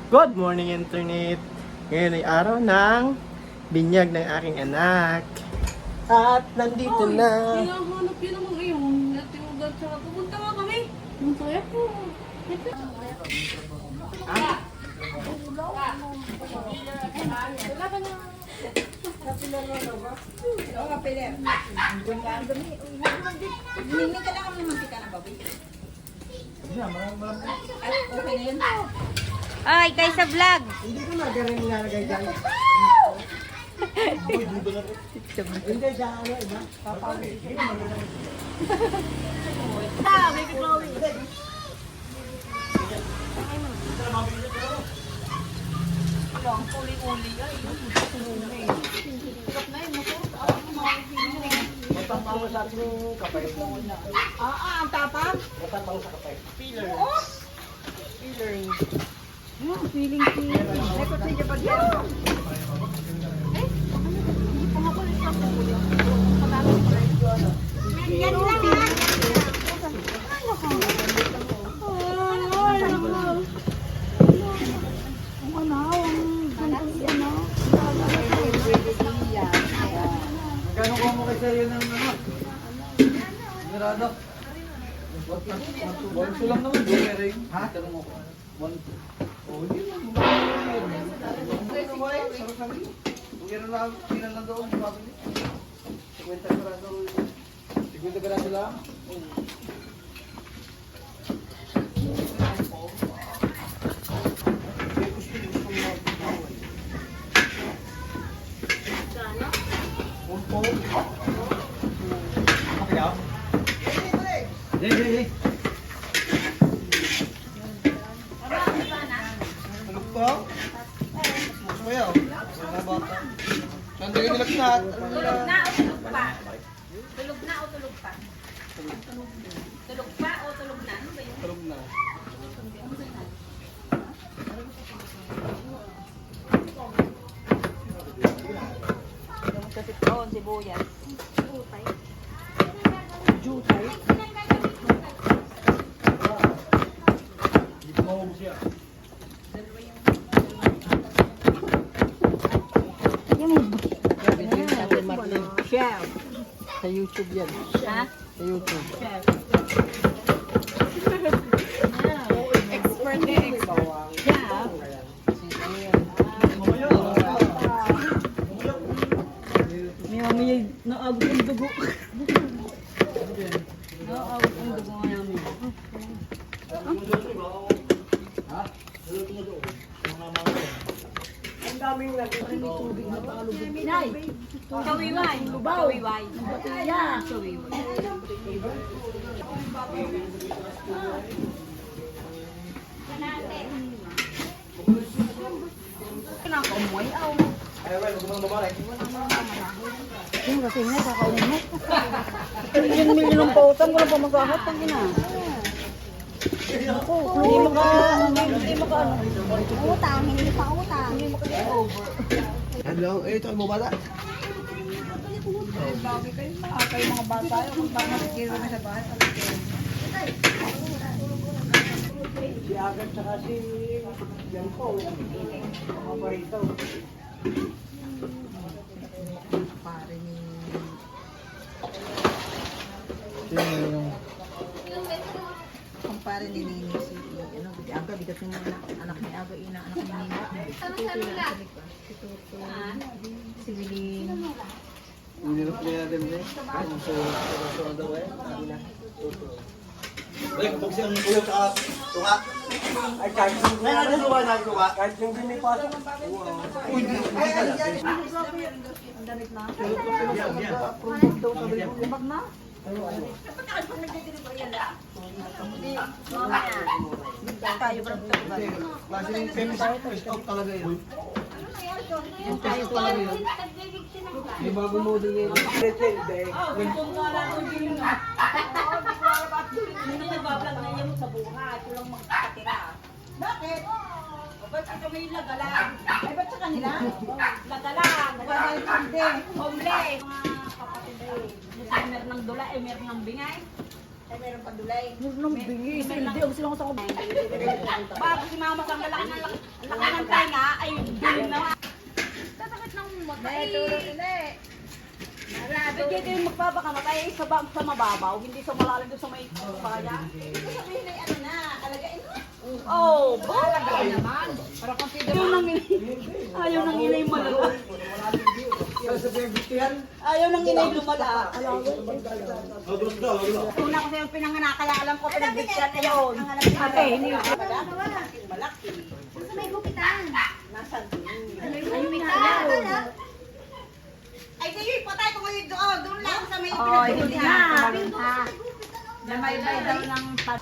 Good morning, Internet! Ngayon ay araw ng binyag ng aking anak. At nandito na. Hinahanap yun naman ngayon. Natinugan sa pupunta nga kami. Yung kaya po. Hindi ka lang kami mantika na baboy. Ay, okay na yun. Ay, kay sa vlog. Hindi ko magaling nilalagay dyan. Hindi siya ano, iba? Papawin. Baby Chloe. Ang uli-uli ay. Sarap na yun. Matapang sa ating kapay. Ang tapang. Matapang sa kapay. Peeler. Peeler. Feeling. Lekot sa Japan yan. Yan lang ha. Kano ko mo kay Seryo ng ano? Mirado. One two lang naman. Ha? Tanong mo ko. One two. Oh, hindi lang. Bugyan na lang. Sinan lang doon. 50 grado. 50 grado lang. Hey. Tulog pa? Mas mo yaw. Mga bata. Saan tayo nilagnaat? Tulog na o tulog pa? Tulog na o tulog pa? Tulog pa o tulog na? Ano ba yun? Tulog na. Sa sitron, sibuyas. Dito mahubos siya. Chef. Sa YouTube yan. Ha? Sa YouTube. Expert na expert. Chef. May naabot ang dugo. Naabot ang dugo namin. Ang daming naging tubig na palo. Nay, kawiway. Kawiway. Yeah. Kawiway. Kinakamoy aw. Ay, well, huwag mong babalik. Yung kasi nga, kakaunin mo. Yung milyon pa utang, wala pa magkahat ang ina. Hindi maka Utang, hindi pa utang. Hello, ito mo bala. Bagay kayo mga bata yun. Kung paano nakikiro na sa bahay. Si Agad saka si Yan po. Mga barito. Pare ni... Kung pare ni Nini si... Ano, si Aga, bigat yung anak ni Aga, ina, anak ni Nini. Si Tuto. Si Wilin. Nilap niya natin eh. Ang so daw eh. Balik, kung siyang ulo sa tunga. Ay, kahit yung... Ngayon natin luwa na tunga. Kahit yung binipasok. Uy, hindi ka natin. Ang damit na. Lumag na. Tayo ba Klase ng famous stock talaga yun. Yung stock talaga yun. Yung bago model yun. Hindi nagbablog na yan sa buhay. Ito lang magkatira. Bakit? Ba't ka may lagalang? Ay, ba't sa kanila? Lagalang. Nagagalang. Hombre. Mga kapatid eh. Meron ng dula eh, meron ng bingay. Ay, meron pa dulay. Meron ng bingi. Hindi ako sila ko sa Bago si mama kang lalaki ng Nakakantay nga, ay dun na. Tatakit ng matay. Ba't kayo magpapakamatay sa mababaw, hindi sa malalim doon sa may kaya? Ito sabihin na ano na, alagain mo. Oh, alagain naman. Para consider ayaw nang inay malala. Ayaw nang inay lumala. Una ko sa'yo pinanganak, kaya alam ko pinagbigyan na yun. Ate, hindi yun. Malaki. Sa may gupitan. Nasaan doon? Ayun, may tao. Ay, sa'yo, patay ko ngayon doon. Doon lang sa may Oh, hindi na. pinagbihan. Nabaybay daw ng wag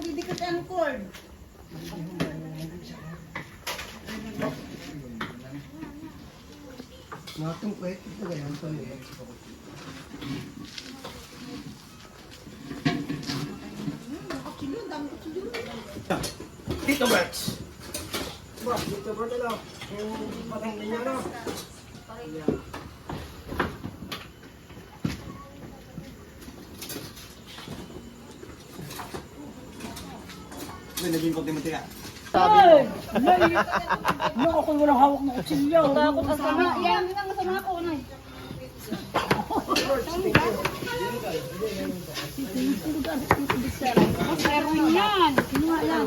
hindi ka ang cord. Natong kwet, ito ganyan to eh. Tito Berts! Ba, Tito Berts ano? Yung patang niya no? May naging konti-munti ka. Ako walang hawak ng kutsilyo. Takot ang sama. Yan, ang sama ko na. Pero yan. Kinuha lang.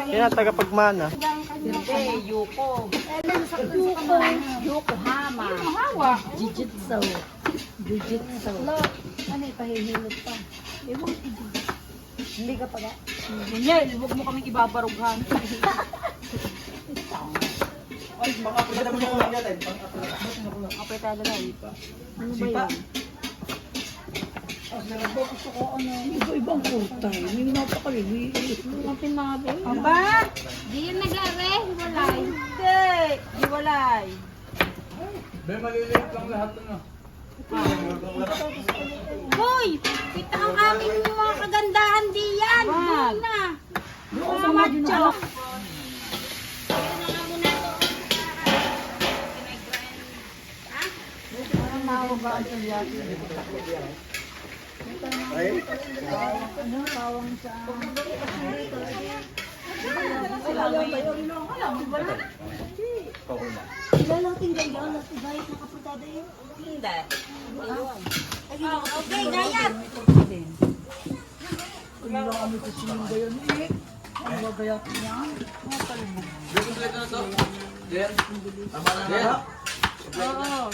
Kaya tagapagmana. Hindi, Yuko. Yokohama. Hawa. Jiu-jitsu. Jiu-jitsu. Ano, ipahihilot pa. Hindi ka pa Ganyan, huwag mo kaming ibabarughan. Ay, makapaganda mo yung natin. Apretado na. Ano ba yan? Gusto ko ano, iba-ibang kurtay. Hindi napakaliliit. Mga pinabi. Aba? Di yan nag-are. Walay. Hindi. Hiwalay. Hoy! Kita ang aming mga kagandahan diyan. Doon na. Doon sa mga Macho. Parang mawagaan sa yaki. Ay, Ano, pawang sa... Lalating ganyan, lating gayat nakapuntada yun. Hindi. Okay, gayat. Kailangan kami kasi yung gayon eh. Ano ba gayat niya? Oo,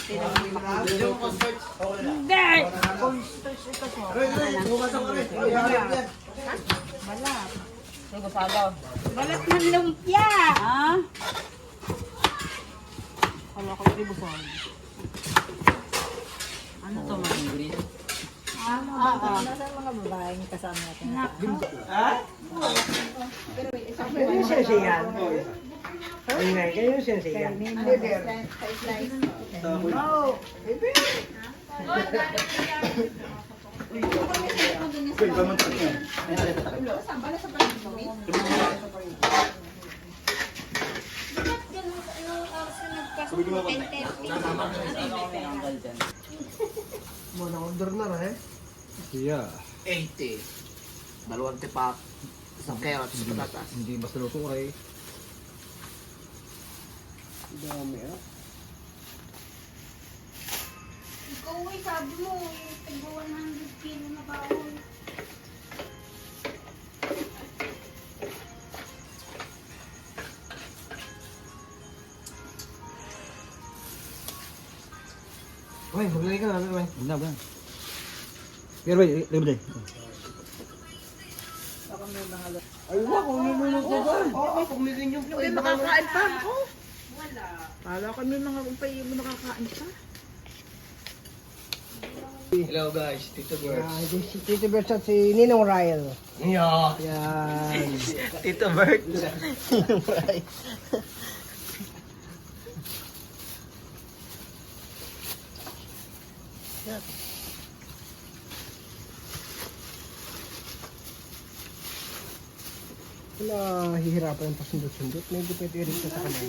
Hindi. Balat ng lumpia. ha? Kala ko yung busog. Ano to, man? Nasaan mga babaeng kasama natin? kayo yung sensiyan. Ingay, kayo yung sensiyan. No, ebe. Muna order na rin. Iya, 80. Dalawang tipak. Isang carrots, patatas. hindi mas naluturay. Dami ah. Ikaw ay sabi mo, tigbo 100 kilo na bawon. Uy, maglagay ka na, uy. Wala ba? Pero wait, lagay mo Ay, wala, kung nilulog ko ba? Oo, kung nilulog yung Uy, makakain pa ako. Kala ko may mga kumpay mo nakakain pa. Hello guys, Tito Bird. Si Tito Bert at si Ninong Ryle. Yeah. Yan. Tito Bird. Right. Wala, hihirapan yung pasundot-sundot. Medyo pwede rin sa kamay.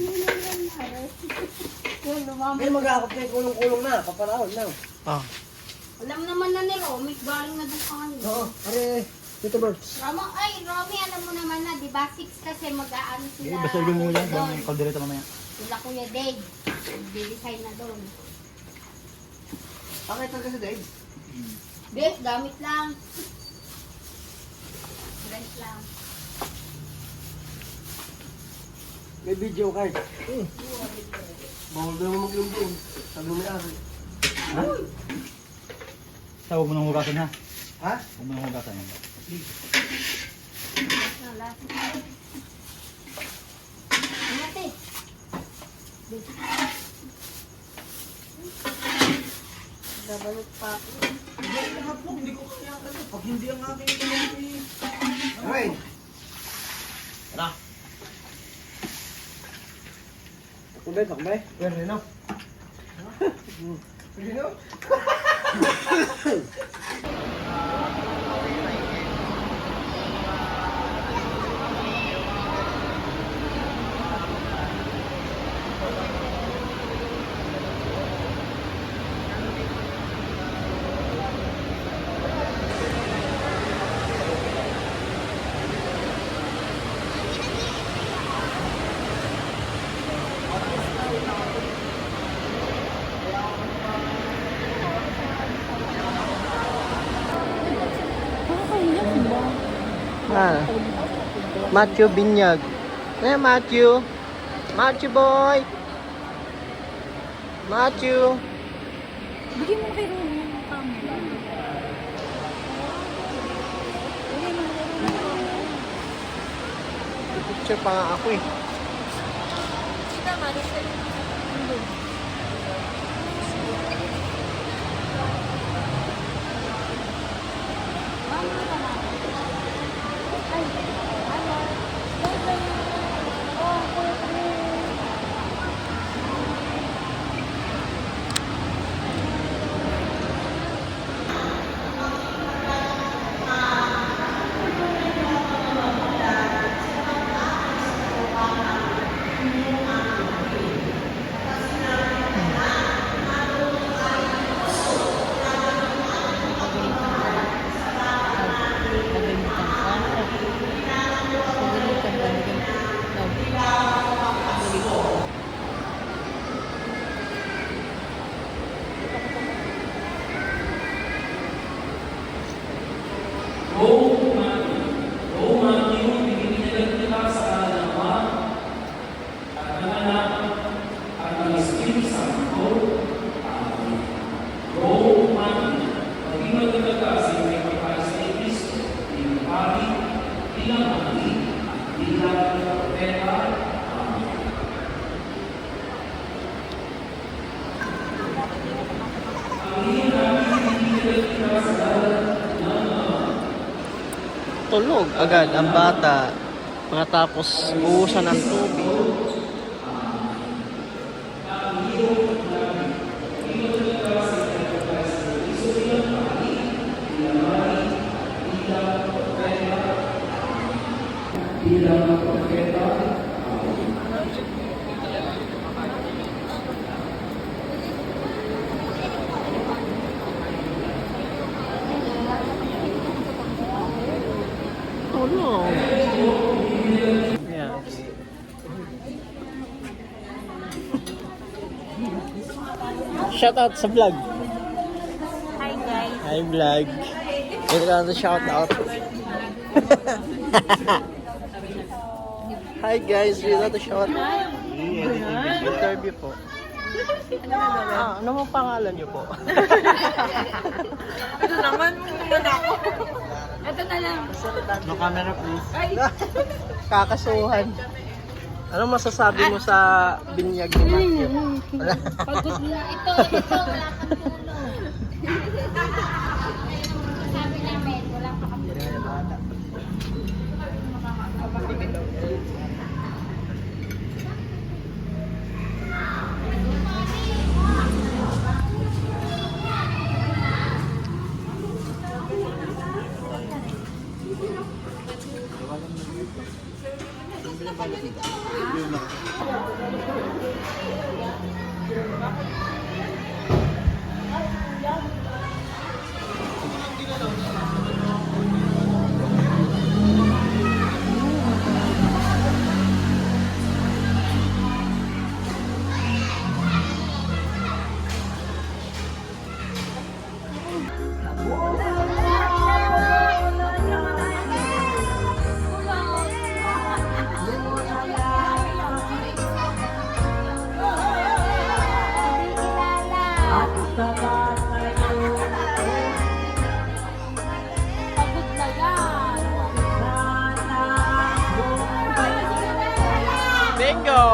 Kaya mag-aakot na kulong-kulong na, paparahon na. Ah. Alam naman na ni Romy, galing na doon kanina. Oo, are, Tito Birds. Romy, alam mo naman na, di ba? 6 kasi mag-aano sila. Basta yung mo yan. doon. Yung kaldereta mamaya. Sila Kuya Dave. Dilisay na doon. Bakit talaga si Dave? Bes, gamit lang. Rent lang. May video card. Bawal daw mag-lumpong. Sabi mo ari. Sa huwag mo nang hugasan ha. Ha? Huwag mo nang hugasan. Ingate. Dabalot pa ako. Hindi ko kaya kasi pag hindi ang aking tumuli. Aray! Tara. Sakbay, sakbay. Yan, Rino. Rino? Ah. Matthew Binyag. Eh, Matthew. Matthew boy. Matthew. Bigyan mo kay Romy yung camera. Picture pa nga ako eh. Tulog agad ang bata pagkatapos uusan ng tubig. Oh no. Yeah. Shout out sa vlog. Hi guys. Hi vlog. Ito ka na shout out. Hi guys, dito to shout out. Interview po. Ano mo pangalan niyo po? Ito naman, muna ako. Ito na lang. No camera please. Kakasuhan. Anong masasabi mo sa binyag ni Matthew? Wala. Pagod na. Ito, wala kang tulong. Sabi namin, wala pa kami. Pagod na yan. Bingo!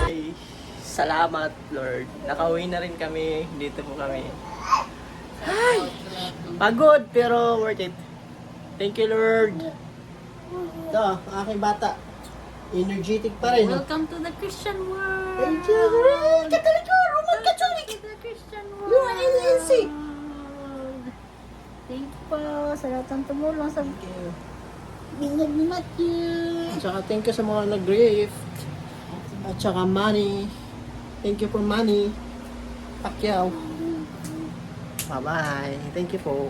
Okay. Salamat, Lord. Nakauwi na rin kami. Dito po kami. Ay! Pagod, pero worth it. Thank you, Lord. Ito, aking bata. Energetic pa rin. Welcome to the Christian world. Thank you, Lord. Catholic, Roman Catholic. To the Christian world. You are NNC. Thank you po sa lahat ng tumulong sa binyag ni Matthew. At saka thank you sa mga nag-gift. At saka money. Thank you for money. Pacquiao. Bye-bye. Thank you po.